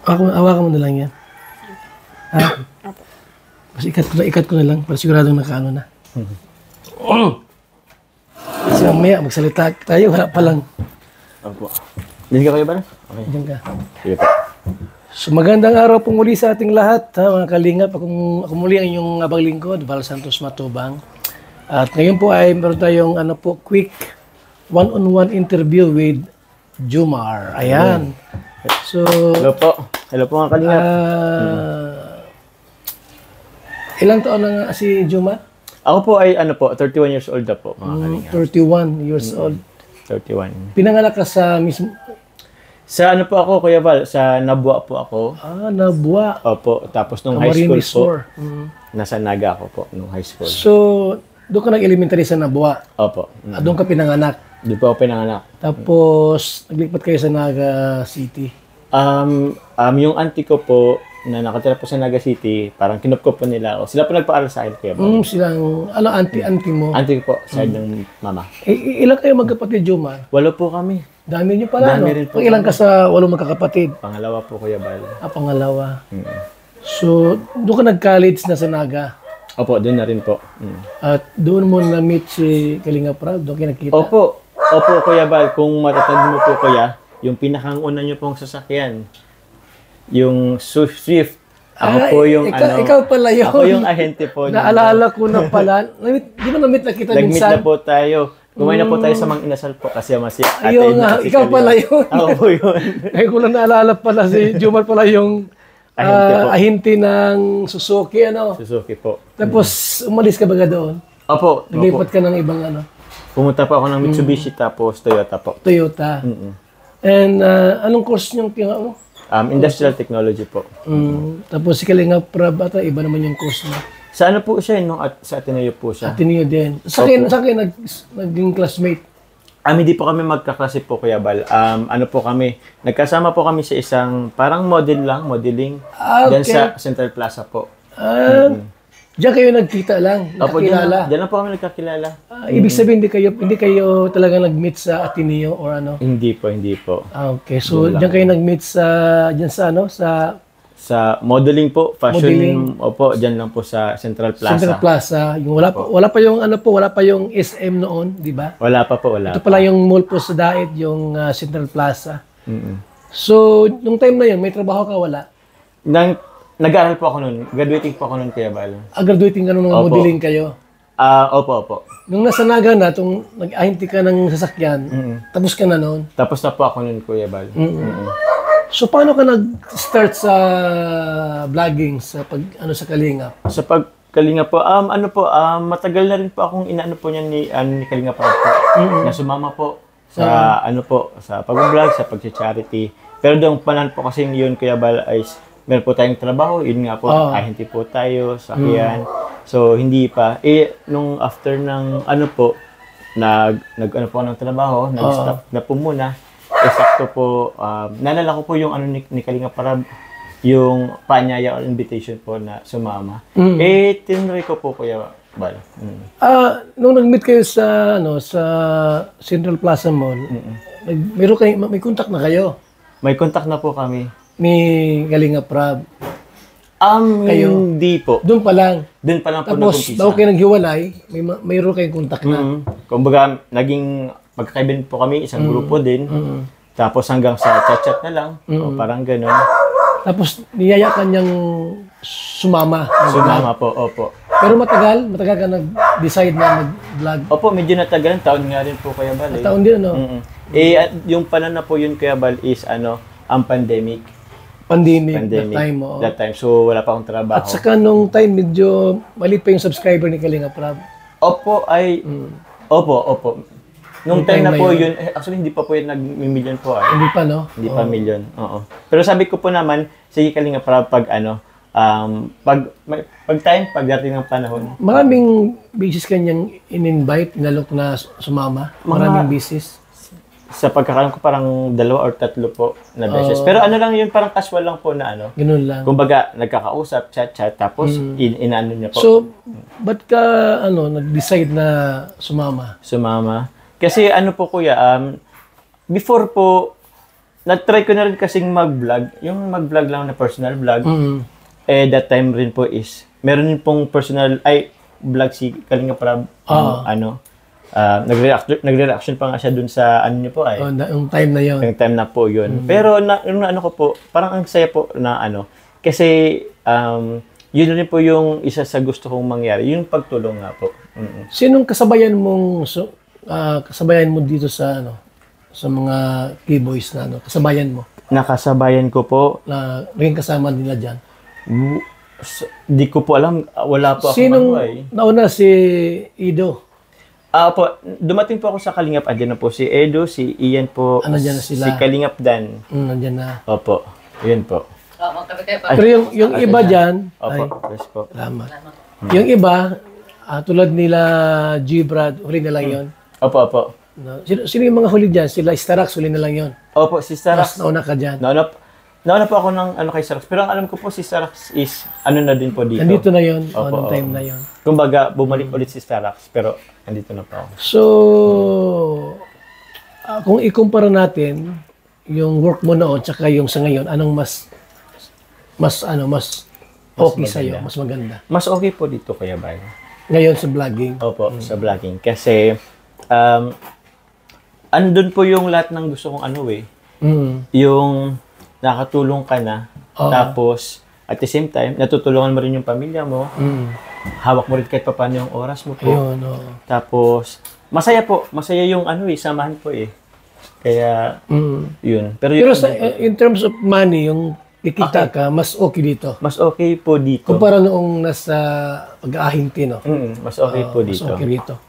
Hawakan mo na lang yan. Ha? Kasi ikat ko na lang para siguradong nakaano na. Kasi mamaya magsalita tayo, wala pa lang. Opo. Diyan ka kayo ba? Okay. Diyan ka. Sige po. So magandang araw po muli sa ating lahat, ha, mga kalingap. Ako muli ang inyong abang lingkod, Val Santos Matubang. At ngayon po ay meron tayong quick one-on-one interview with Jomar. Ayan. So, Hello po. Hello po mga kalingap. Ilang taon na nga si Jomar? Ako po ay 31 years old na po mga kalingap. 31 years old. 31. Pinanganak ka sa mismo... Sa po ako, Kuya Val, sa Nabua po ako. Nabua. Opo, tapos nung high school po, nasa Naga ako po, nung high school. So, doon ka nag-elementary sa Nabua? Opo. Doon ka pinanganak? Doon po ako pinanganak. Tapos, naglipat kayo sa Naga City? Yung auntie ko po, na nakatira po sa Naga City, parang kinupkop po nila ako. Sila po nagpaaral sa akin, Kuya Val. Silang, auntie mo? Auntie ko po, side ng mama. Ilan kayo magkapatid, Jomar? 8 po kami. Dami niyo pala, Dami no? rin po. Ilan ka sa 8 magkakapatid? Pangalawa po, Kuya Val. Pangalawa. So, doon ka nag-college na sa Naga? Opo, doon na rin po. At doon mo na-meet si Kalinga Prab? Doon kayo nakita? Opo, Kuya Val. Kung matatag mo po, Kuya, yung pinakanguna niyo pong sasakyan, yung Swift. Ako po yung ikaw pala yun. Ako yung ahente po. Naalala ko na pala. Di ba na-meet na kita Nag-meet minsan? na po tayo. Kumain na po tayo sa Mang Inasal po kasi Ayun nga, ikaw pala yun. Ako po yun. Ay, ko lang naalala pala si Jomar pala yung ahente ng Suzuki, Suzuki po. Tapos, umalis ka ba doon? Opo. Naglipat ka ng ibang Pumunta po ako ng Mitsubishi tapos Toyota po. Toyota. And anong course niyong Industrial Technology po. Tapos si Kalinga Prab, iba naman yung course mo. Sa po siya, sa Ateneo po siya. Ateneo din. Sa akin naging classmate. Hindi po kami magkaklase po, Kuya Val. Po kami, nagkasama po kami sa isang parang modeling. Diyan sa Central Plaza po. Diyan kayo nagkita lang, nakakilala. Diyan lang po kami nagkakilala. Ibig sabihin, hindi kayo talaga nag-meet sa Ateneo or ano? Hindi po. Okay, so diyan kayo nag-meet sa modeling po, fashion. Modeling. Opo, diyan lang po sa Central Plaza. Central Plaza. Yung wala pa yung SM noon, di ba? Wala pa po. Ito pala yung mall po sa Daet, yung Central Plaza. So, nung time na yun, may trabaho ka, wala? Nag-aaral po ako noon. Graduating po ako noon, Kuya Val. Graduating ka nung modeling kayo? Opo. Nung nasa Naga na, nag-ahinti ka ng sasakyan, tapos ka na noon? Tapos na po ako noon, Kuya Val. So, paano ka nag-start sa vlogging, sa sa Kalinga? Sa pagkalinga po, matagal na rin po akong inaano po niya ni Kalinga po. Na sumama po sa sa pag-vlog, sa pag-charity. Pero doong panahon po kasi yun, Kuya Val, ay meron po tayong trabaho, yun nga po, hindi po tayo, sakyan. So, hindi pa. Nung after ng nag-ano po ng trabaho, nag-stop na po muna. Sakto po, naalala ko po yung ni Kalinga Prab, yung paanyaya or invitation po na sumama. Tinry ko po, Kuya Val. Nung nag-meet kayo sa Central Plaza Mall, may contact na kayo? May contact na po kami. Ni Kalinga Prab? Hindi po. Doon pa lang? Doon pa lang po tapos, nag-umpisa. bago kayo naghiwalay, mayroon kayong contact na? Kumbaga, naging magkakaibigan po kami, isang grupo din. Tapos hanggang sa chat-chat na lang. O parang gano'n. Tapos niyaya ka niyang sumama. Sumama po, opo. Pero matagal ka nag-decide na mag-vlog? Opo, medyo natagal. Taon nga rin po, Kuya Val. Taon din, Yung panan na po yun, Kuya Val, is ang pandemic. Pandemic. That time. So, wala pa akong trabaho. At saka nung time, medyo maliit pa yung subscriber ni Kalinga Prab. Opo. Nung time na po yun, actually hindi pa po yun nag-million po. Hindi pa, no? Hindi pa million, oo. Pero sabi ko po naman, sige Kalinga Prab, pag pagdating ng panahon. Maraming beses kanyang in-invite, inalok na sumama. Maraming beses. Sa pagkakaroon ko parang 2 or 3 po na beses. Pero lang yun, parang casual lang po na Ganun lang. Kumbaga, nagkakausap, chat, tapos inaano niya po. So, ba't ka, nag-decide na sumama? Sumama. Kasi po, Kuya, before po, na-try ko na rin kasing mag-vlog. Yung mag-vlog lang na personal vlog. Eh, that time rin po is, meron din pong personal, vlog si Kalinga Prab. Nagre-reaction pa nga siya dun sa ano niyo po ay. Yung time na yun. Yung time na po yun. Pero yung ano ko po, parang ang saya po na ano. Kasi yun rin po yung isa sa gusto kong mangyari. Yung pagtulong nga po. Sinong kasabayan mo dito sa sa mga K-boys na kasabayan mo? Nakasabayan ko po. Na naging kasama nila dyan. Di ko po alam. Wala po ako. Sinong nauna si Ido? Po, dumating po ako sa Kalingap. Andiyan na po si Edo, si Ian po, Nandiyan na sila. si Kalingap Dan. Nandiyan na. Opo, yun po. Pero yung iba dyan, Opo, yes po. salamat. Yung iba, tulad nila G-Brad, huli na lang yun. Opo, opo. Sino yung mga huli dyan? Sila Starax, huli na lang yun. Opo, si Starax. Mas nauna ka dyan. Nauna po ako ng kay Starax. Pero ang alam ko po si Starax is na din po dito. Nandito na yun, Opo, noong time na yun. Kumbaga, bumalik ulit si Starax. Pero andito na po ako. So, kung ikumpara natin yung work mo noon tsaka yung sa ngayon, anong mas okay sa iyo, mas maganda? Mas okay po dito, Kuya Bay. Ngayon sa vlogging. Opo, sa vlogging. Kasi, andun po yung lahat ng gusto kong yung nakatulong ka na, tapos, at the same time, natutulungan mo rin yung pamilya mo, hawak mo rin kahit paano yung oras mo po. Ayun, Tapos, masaya po. Masaya yung samahan po eh. Kaya, yun. Pero in terms of money, yung kikita ka, mas okay dito. mas okay po dito. Kumpara noong nasa pag-aahinti, no? Mas okay po dito. Mas okay dito.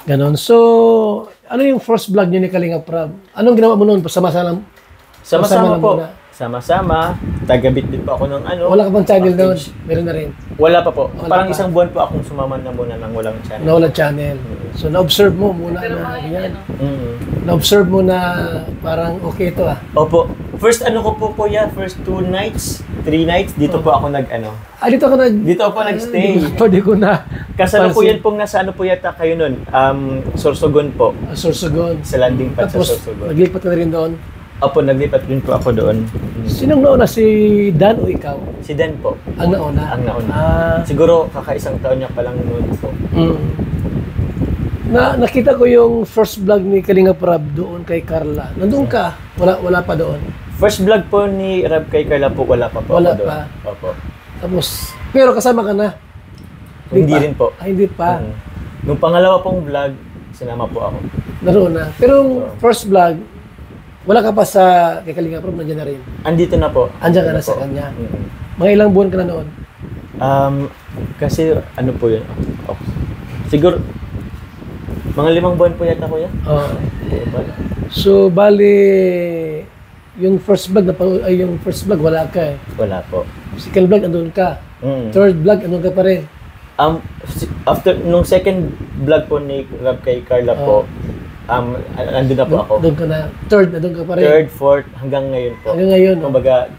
Ganon. So, ano yung first vlog niyo ni Kalinga Prab? Anong ginawa mo noon? Sama-sama po. Sama-sama. Tagabit din po ako ng Wala ka bang channel noon? Meron na rin. Wala pa po. Parang isang buwan po akong sumama na muna ng walang channel. Walang channel. So, na-observe mo muna na yan. Na-observe mo na parang okay ito Opo. First ko po Kuya, first 2 nights, 3 nights, dito po ako dito ka dito ako nag-stay. Pwede ko na. Kasalukuyan pong nasa po yata kayo nun? Sorsogon po. Sorsogon. Sa landing pad sa Tapos, Sorsogon. naglipat ka na rin doon. Opo, naglipat din po ako doon. Sinong nauna? Si Dan o ikaw? Si Dan po. Ang nauna? Ang nauna. Siguro kakaisang taon niya pa lang noon po. Nakita ko yung first vlog ni Kalinga Prab doon kay Carla. Nandun ka? Wala pa doon? First vlog po ni Rab kay Carla po, wala pa po Wala ako doon. pa. Opo. Tapos, pero kasama ka na? Hindi rin po. Hindi pa. Nung pangalawa pong vlog, sinama po ako. Naroon na. Pero yung first vlog, wala ka pa sa kay Kalinga Prab, nandiyan na rin. Andito na po. Andiyan ka na sa kanya. Mga ilang buwan ka na noon? Kasi po yun? Siguro, mga 5 buwan po yata Kuya. So, bali, yung first vlog, wala ka eh. Wala po. Second vlog, andun ka. Third vlog, andun ka pa rin. After, nung second vlog po ni Rab kay Carla po, andun na po ako. Doon ka na. Third, andun ka pa rin. Third, fourth, hanggang ngayon po. Hanggang ngayon. Kumbaga,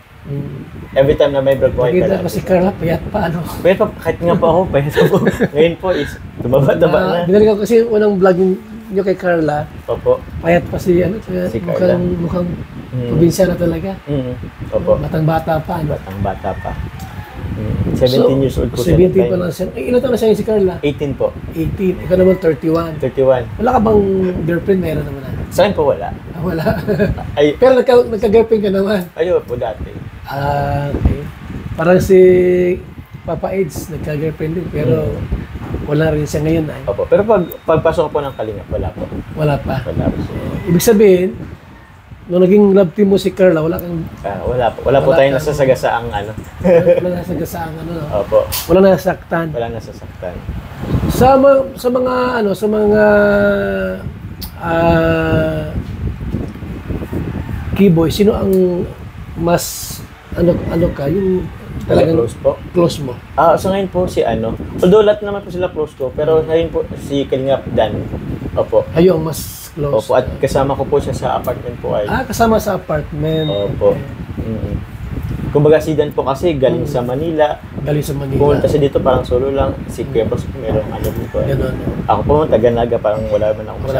every time na may vlog po kay Nakita Carla. ko si Carla, payat pa, Payat pa, kahit nga po ako, payat po. Ngayon po is, tumaba-taba na. Binalik ko kasi unang vlog niyo kay Carla, Opo. payat pa si Carla. mukhang probinsya na talaga. Opo. Batang-bata pa, Batang bata pa. 17 years old po siya. 17 pa lang siya. Ilan taon na siya si Carla? 18 po. 18. Ikaw naman 31. 31. Wala ka bang girlfriend? Meron naman na. Sa akin po wala. Wala. Ay, Pero nagka-girlfriend ka naman. ayo po dati. Okay. Parang si Papa Aids, nagka-girlfriend din. Pero wala rin siya ngayon. Opo. Pero pagpasok po ng Kalingap, wala po. Wala pa. Wala po. Ibig sabihin, nung naging love team mo si Carla, wala kang... Wala po. Wala po tayong nasasagasaang Wala nasagasaang Opo. Wala nasaktan. Wala nasasaktan. Sa mga keyboy, sino ang mas ka yung talagang close po? Close mo. So ngayon po si although lahat naman po sila close ko, pero ngayon po si Kalingap Dan. Opo. Ayun, mas close. Opo, at kasama ko po siya sa apartment po ay. Kasama sa apartment. Opo. Kumbaga si Dan po kasi galing sa Manila. Galing sa Manila. Pumunta siya dito parang solo lang. Si Kuya Bros po merong dito. Ganun. Ako po taga-Naga, parang wala man ako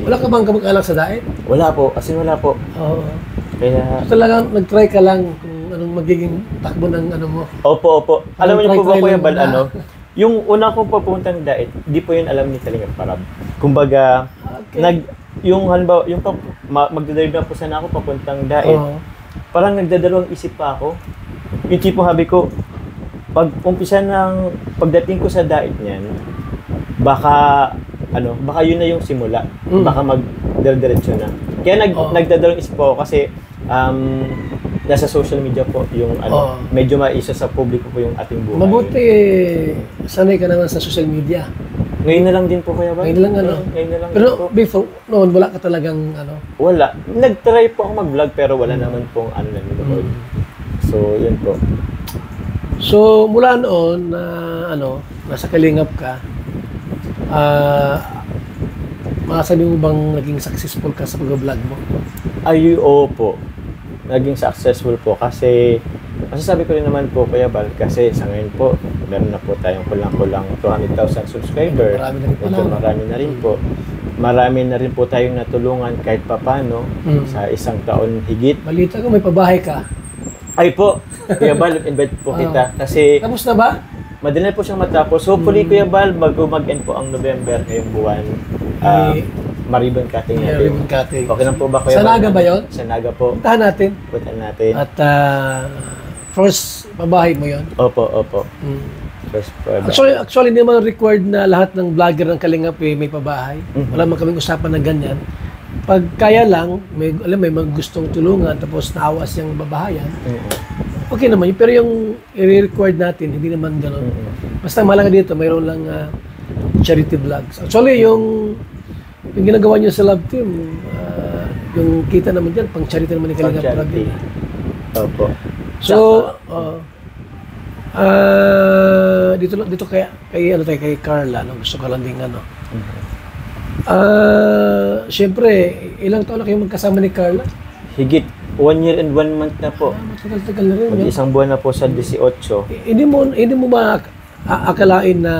Wala ka bang kamag-anak sa daet? Wala po, as in wala po. Oo. Kaya, So, talagang nag-try ka lang kung anong magiging takbo ng ano mo. opo. Alam niyo po ba, Try Kuya lang Bal, muna. ano, yung una kong papuntang dait, di po yun alam ni Kalinga Parab. Kumbaga, Okay. yung halimbawa, magdadrive na po sana ako papuntang dait, Oo. parang nagdadalawang isip pa ako. Yung tipong habi ko, pagdating ko sa dait niyan, baka yun na yung simula. Baka magdiretso na. Kaya nagdadalawang isip po ako kasi nasa social media po yung medyo maisa sa publiko po yung ating buhay. Mabuti, sanay ka naman sa social media. Ngayon na lang din po kaya ba? Ngayon lang ano. Ngayon na lang Pero din po. before, noon wala ka talagang ano. Wala. Nag-try po ako mag-vlog pero wala naman pong ano na nanonood. So, yun po. So, mula noon na nasa Kalingap ka, masasabi mo bang naging successful ka sa pag-vlog mo? Ay, oo po. Naging successful po kasi masasabi ko rin naman po, Kuya Bal, kasi sa ngayon po, meron na po tayong kulang-kulang 200,000 subscriber. Marami na rin pala. Medyo marami na rin po. Marami na rin po tayong natulungan kahit papano sa isang taon higit. Balita ko may pabahay ka. Ay po, Kuya Bal, invite po kita. Kasi Tapos na ba? madali po siyang matapos. Hopefully, Kuya Bal, bago mag-end po ang November ngayong buwan, Maribon Cutting natin. Ribbon cutting. Okay lang po ba, Kuya Sa Bal? Naga ba yun? Sa Naga po. Puntahan natin. Puntahan natin. At first pabahay mo yon. Opo. First product. Actually, hindi naman required na lahat ng vlogger ng Kalingap may pabahay. Wala man kaming usapan na ganyan. Pag kaya lang, may mga gustong tulungan tapos naawa siyang babahayan, okay naman yun. Pero yung i-required natin, hindi naman gano'n. Basta malaga dito, mayroon lang charity vlogs. Actually, yung ginagawa niyo sa Love Team, yung kita naman dyan, pang charity naman ni Kalingap Parab. Opo. So, dito kay Carla, gusto ko lang din siyempre, ilang taon na kayo magkasama ni Carla? Higit 1 year and 1 month na po. Matagal-tagal na rin. Mag-isang buwan na po sa 18. Hindi mo ba akalain na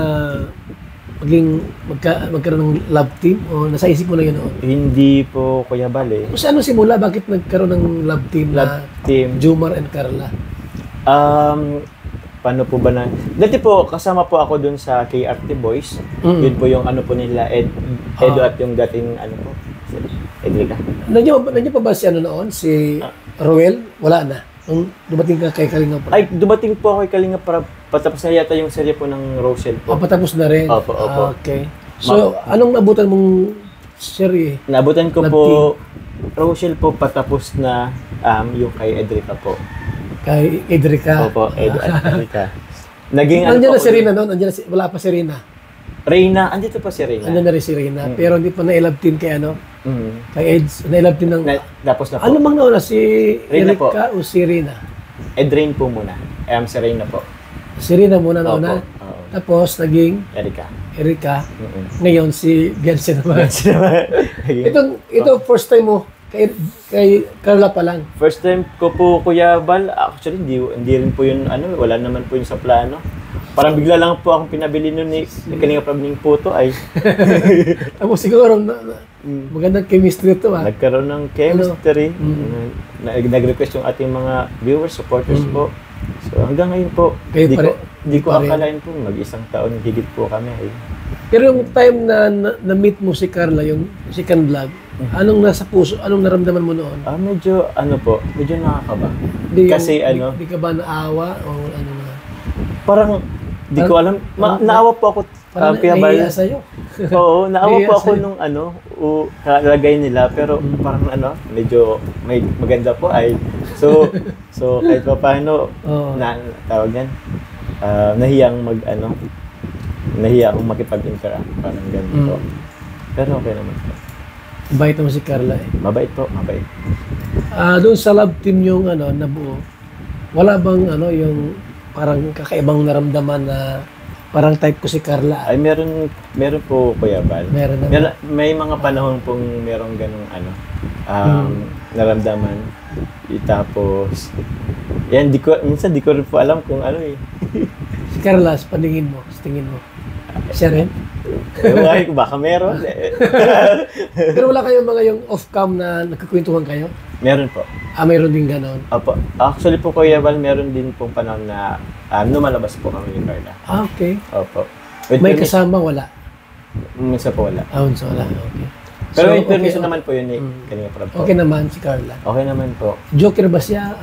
magkaroon ng love team o nasa isip mo na yun noon? Hindi po, Kuya Bal, eh. Kung saan simula, bakit nagkaroon ng love team na Team. Jomar and Carla? Paano po ba na? Dati po, kasama po ako dun sa KRT Boys. Yun po yung ano po nila, Edo at yung dating ano po, si Edrica. Nandiyan pa ba si noon? Si Roel? Wala na. Nung dumating ka kay Kalinga Parab? Ay, dumating po ako kay Kalinga para patapos na yata yung serye po ng Rosel po. Patapos na rin? Opo. Okay. So, anong nabutan mong serye? Nabutan ko Love po, Rosel po patapos na yung kay Edrica po. Kay Edrica? Opo, Edo at Edrica. Naging Nandiyan na po si Rina noon? Wala pa si Rina? Reyna, andito pa si Reyna. Nandiyan na rin si Rina. Pero hindi pa na-love team kay kay Eds. Na-love team ng... Tapos na po. Ano mang nauna? Si Rina po. Erika o si Rina? Edrain po muna. Si Reyna po. Si Rina muna nauna. Opo. Oo. Tapos naging Erika. Erika. Ngayon si Bianca naman. Ito, ito first time mo kay Carla pa lang. first time ko po, Kuya Bal. Actually, hindi rin po yun, wala naman po yun sa plano. Parang bigla lang po akong pinabili nun ni Kalinga Parab ng photo ay. Tapos siguro magandang chemistry ito Nagkaroon ng chemistry. Nag-request yung ating mga viewers, supporters po. So hanggang ngayon po, di ko akalain po, mag-isang taon higit po kami. Pero yung time na na-meet mo si Carla, yung second vlog, anong nasa puso, anong naramdaman mo noon? Medyo medyo nakakaba. Kasi Di ka ba naawa o ano na? Parang di ko alam, naawa po ako. Parang Kuya Bal. nahiya sa'yo. Oo, naawa po Nahiya ako sa'yo. nung kalagay nila, pero parang medyo may maganda po ay. So kahit pa paano, tawag yan, nahiyang nahiya akong makipag-interact, parang ganun po. Pero okay naman po. Bait mo si Carla eh. Mabait po, mabait. Doon sa love team yung nabuo, wala bang yung parang kakaibang naramdaman na parang type ko si Carla? Ay, meron po, Kuya Bal. Meron naman. May mga panahon pong merong ganung naramdaman. Tapos, yan, minsan di ko rin po alam kung ano eh. Si Carla, sa paningin mo, sa tingin mo, siya rin? Ewan ko, baka meron. Pero wala kayong mga yung off-cam na nagkukwentuhan kayo? Meron po. Mayroon din ganon. Opo. Actually po, Kuya Val, meron din pong panahon na lumalabas po kami ni Carla. Okay. Opo. With May kasama, wala? Minsan po wala. So wala. Okay. Pero So, with permission okay. naman po yun eh. Kanina po. Okay naman si Carla. Okay naman po. Joker ba siya?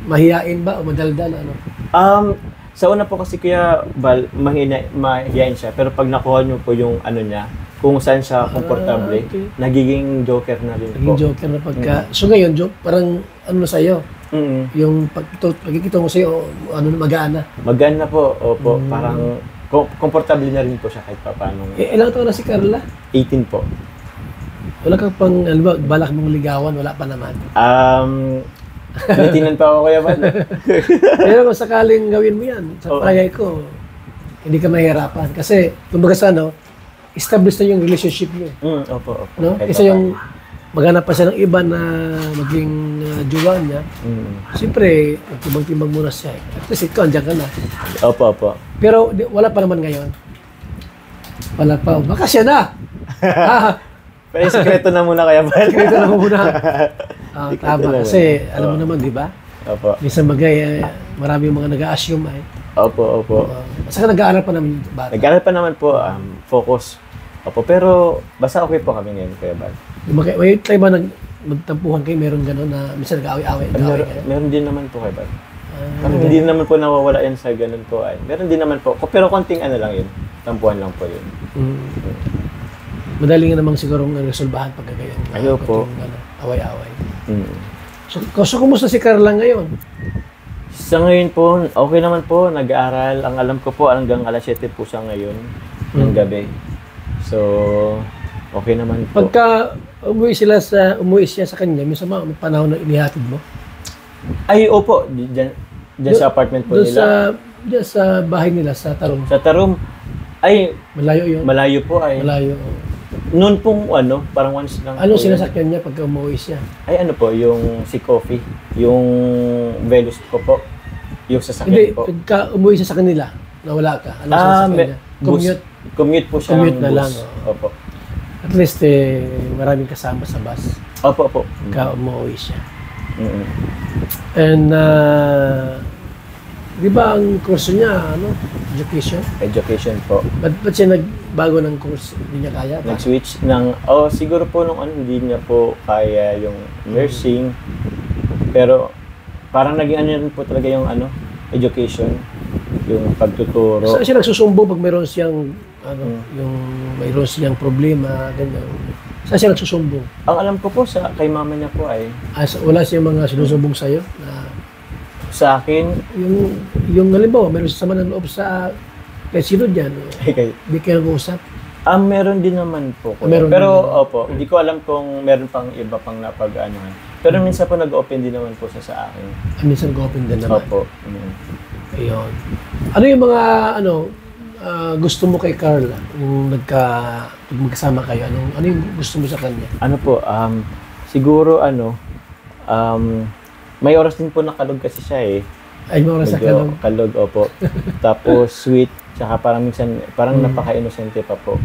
Mahiyain ba o madaldal? Sa una po kasi Kuya Val, mahihain siya. Pero pag nakuha niyo po yung ano niya, kung saan siya komportable, okay. Nagiging joker na rin po. Naging joker na pagka... So ngayon, parang ano na sa'yo? Yung pagkikita mo sa'yo, magaan na? Magaan na po, opo. Parang komportable na rin po siya kahit pa paano. Ilang taon na si Carla? 18 po. Wala kang pang, balak mong ligawan, wala pa naman. Natinan pa ako Kuya Val. Pero kung sakaling gawin mo yan, sa palagay ko, hindi ka mahirapan. Kasi, kumbaga sa established na yung relationship niyo. Opo. No? Kasi yung maghanap pa siya ng iba na maging jowa niya, siyempre, timbang-timbang muna siya. At least ikaw, andyan ka na. Opo. Pero wala pa naman ngayon. Wala pa. Baka siya na! Pero sikreto na muna Kuya Val. Sikreto na muna. Tama. Kasi, alam mo naman, di ba? Opo. Minsan bagay, marami yung mga nag-a-assume ay. Opo. Saka nag-aaral pa naman yung bata. Nag-aaral pa naman po, focus. Opo, pero basta okay po kami ngayon Kuya Val. May try ba magtampuhan kayo, meron gano'n na minsan nag-aaway-away kayo? Meron din naman po Kuya Val. Hindi naman po nawawala yan sa ganun po ay. Meron din naman po. Pero konting ano lang yun. Tampuhan lang po yun. Madali nga namang sigurong resolbahan pagka ganyan. Ayaw po. Away-away. So, kumusta si Carla ngayon? Sa ngayon po, okay naman po. Nag-aaral. Ang alam ko po, hanggang alas 7 po siya ngayon ng gabi. So, okay naman po. Pagka umuwi siya sa kanya, minsan may panahon na inihatid mo? Ay, opo. Diyan sa apartment po nila. Diyan sa bahay nila, sa Tarum. Sa Tarum. Ay, malayo yun? Malayo po ay. Malayo. Noon pong parang once lang. Anong sinasakyan niya pagka umuwi siya? Ay yung si Coffee. Yung Velus ko po. Yung sasakyan po. Hindi, pagka umuwi siya sa kanila, nawala ka. Anong sinasakyan niya? Commute po siya Commute ng na bus. lang. Opo. At least, maraming kasama sa bus. Opo. Pagka umuwi siya. And, di ba ang kurso niya, education? Education po. Ba't siya nagbago ng course? Hindi niya kaya? Nag-switch ng, siguro po nung hindi niya po kaya yung nursing. Pero, parang naging rin po talaga yung education. Yung pagtuturo. Saan siya nagsusumbong pag mayroon siyang, yung mayroon siyang problema, ganyan? Saan siya nagsusumbong? Ang alam ko po kay mama niya po ay... wala siyang mga sinusumbong sa'yo? Sa akin? Yung halimbawa, mayroon siya sama ng loob sa sino dyan? Hindi kayo nag-uusap? Meron din naman po. Pero, opo, hindi ko alam kung meron pang iba pang napag-anuhan. Pero minsan po nag-open din naman po siya sa akin. Minsan nag-open din naman? Opo. Ayun. Ano yung mga, gusto mo kay Carla? Yung magkasama kayo, ano yung gusto mo sa kanya? Ano po, siguro may oras din po nakalog kasi siya eh. Ay, may oras sa kalog? Kalog, opo. Tapos sweet, tsaka parang minsan, napaka-inosente pa po.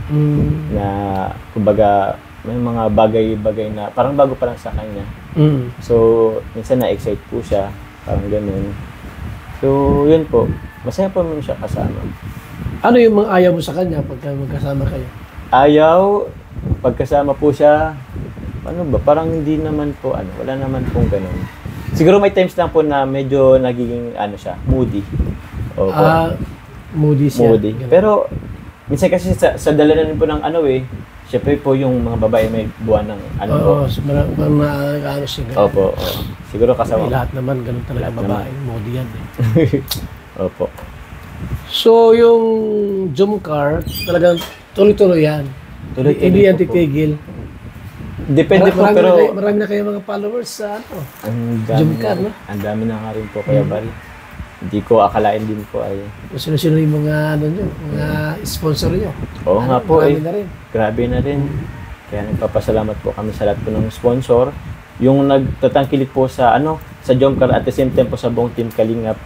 Na, kumbaga, may mga bagay-bagay na, parang bago pa lang sa kanya. So, minsan na-excite po siya, parang ganun. So, yun po. Masaya po naman siya kasama. Ano yung mga ayaw mo sa kanya pagka magkasama kayo? Ayaw, pagkasama po siya, parang hindi naman po, wala naman pong ganun. Siguro may times lang po na medyo nagiging, siya, moody. Opo. Moody siya. Moody. Pero, minsan kasi sa dala na rin po ng syempre po yung mga babae may buwan ng po. Oo, marang siya. Opo. Siguro kasama. Lahat naman, ganun talaga babae. Moody yan eh. Opo. So, yung Jumcar, talagang tuloy-tuloy yan. Hindi yan titigil. Depende po, pero... Marami na kayo mga followers sa Jumcar, no? Ang dami na nga rin po, Kuya Val. Hindi ko akalain din po ay... Sino-sino yung mga, mga sponsor nyo? Oo nga po marami na rin. Grabe na rin. Kaya nagpapasalamat po kami sa lahat po ng sponsor. Yung nagtatangkilik po sa Jumcar at the same time po sa buong Team Kalingap,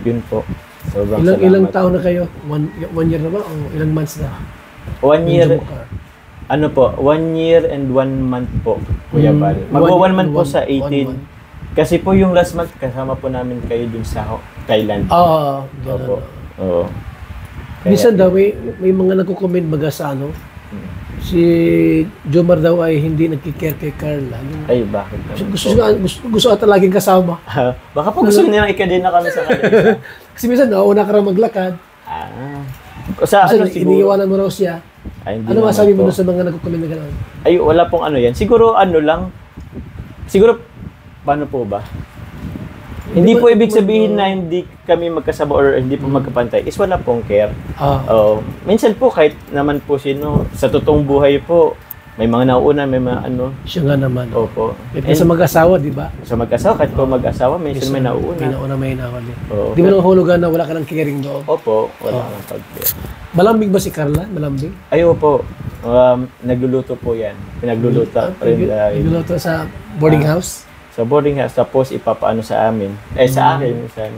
yun po. Sobrang salamat. Ilang taon na kayo? One year na ba? O ilang months na? 1 year, Jumcar. ano po, 1 year and 1 month po, Kuya Bal. Magwa 1 month po sa 18. Kasi po yung last month, kasama po namin kayo dun sa Thailand. Oo, Opo. gano'n. Oo. Minsan daw, may mga nagko-comment baga sa ano, si Jomar daw ay hindi nagkikare kay Carla. Ay, bakit naman Gusto ata laging kasama. Baka po gusto nilang ikadin na kami sa kanila. Kasi minsan, una ka rin maglakad. Sa Kasi ano siguro? iniiwanan mo raw siya. Ay, hindi Ano naman masabi mo po. doon sa mga nagko-comment na gano'n? Ay, wala pong ano yan. Siguro ano lang. Siguro, paano po ba? Hindi po ibig sabihin na hindi kami magkasama or hindi po magkapantay. Is wala pong care. Oo. Minsan po kahit naman po sino, sa totoong buhay po, may mga nauuna, may mga ano. Siya nga naman. Opo. Kahit sa mag-asawa, di ba? Sa mag-asawa, kahit po mag-asawa, minsan may nauuna. May nauna, may nawali. Oo. Di ba nang hulugan na wala ka ng caring doon? Opo, wala kang pag-care. Malambing ba si Carla? Malambing? Ay, opo. Nagluluto po yan. Pinagluluto. Nagluluto sa boarding house? Sa boarding house, tapos ipapaano sa amin. Sa akin, minsan.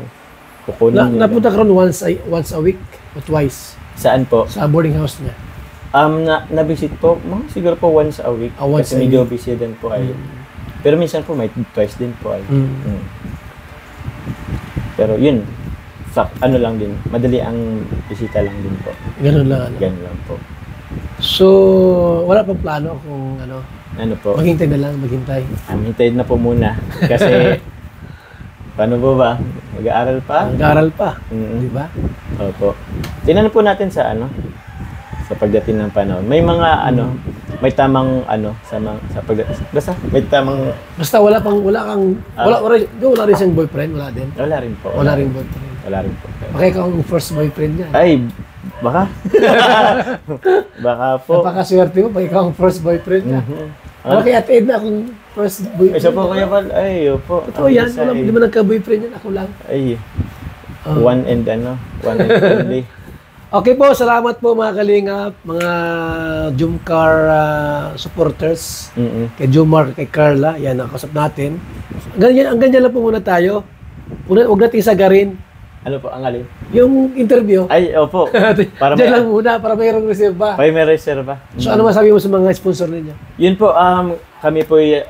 Kukunin nila. Napunta ka ron once a week o twice Saan po? sa boarding house niya. Na-visit po, mga siguro po once a week. Once kasi a medyo week. busy din po ay. Pero minsan po may twice din po ay. Pero yun, ano lang din, madali ang bisita lang din po. Ganun lang. Ano. Ganun lang po. So, wala pang plano kung ano, Ano po? maghintay na lang, maghintay. Hintayin na po muna. Kasi, paano po ba? Mag-aaral pa? Mag-aaral pa, Mm. di ba? Opo. Tingnan po natin sa ano, sa pagdating ng panahon. May mga ano, may tamang ano sa pagdating. Basta may tamang Basta wala wala rin siyang boyfriend, wala din. wala rin po. Wala rin boyfriend. Wala rin po. Baka ikaw ang first boyfriend niya. Ay, baka. Baka po. Napakaswerte mo pag ikaw ang first boyfriend niya. Ano? Okay, at Ed na akong first Ay, boyfriend. siya po Kuya Val. Ay, opo. Totoo yan, wala, hindi mo nagka-boyfriend yan, ako lang. Ay, one and only. Okay po, salamat po mga kalingap, mga Jumcar supporters. Kay Jomar, kay Carla, yan, nakasap natin. Ang ganyan lang po muna tayo. Huwag natin sagarin Ano po, ang alin? yung interview. Ay, opo. Para Diyan lang muna, para mayroong reserva. may reserva. So ano masabi mo sa mga sponsor ninyo? Yun po, kami po, in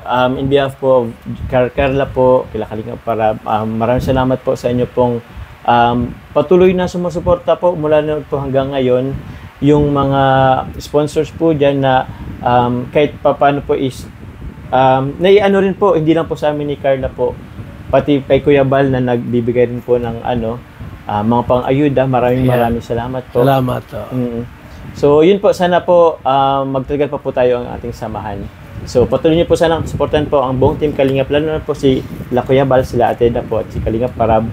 behalf po, Carla po, kila Kalinga para maraming salamat po sa inyo pong patuloy na sumusuporta po mula na po hanggang ngayon. Yung mga sponsors po dyan na kahit paano po is, naiano rin po, hindi lang po sa amin ni Carla po, pati kay Kuya Bal na nagbibigay rin po ng mga pang-ayuda. Maraming salamat po. Salamat. So, yun po, sana po magtagal pa po tayo ang ating samahan. So, patuloy niyo po sanang supportan po ang buong team Kalingap, lalo na po si Kuya Bal, sila Ate Eda po, at si Kalingap Parab.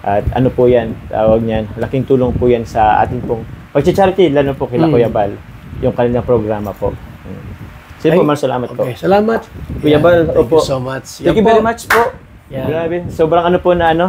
At ano po yan, tawag niyan, laking tulong po yan sa ating pong pag-charity, lalo po kila Kuya Bal, yung kanilang programa po. Sige po, salamat po. Okay, salamat. Kuya Bal, Thank opo. you so much. Thank you very much po. Yan. Grabe, sobrang ano po na ano,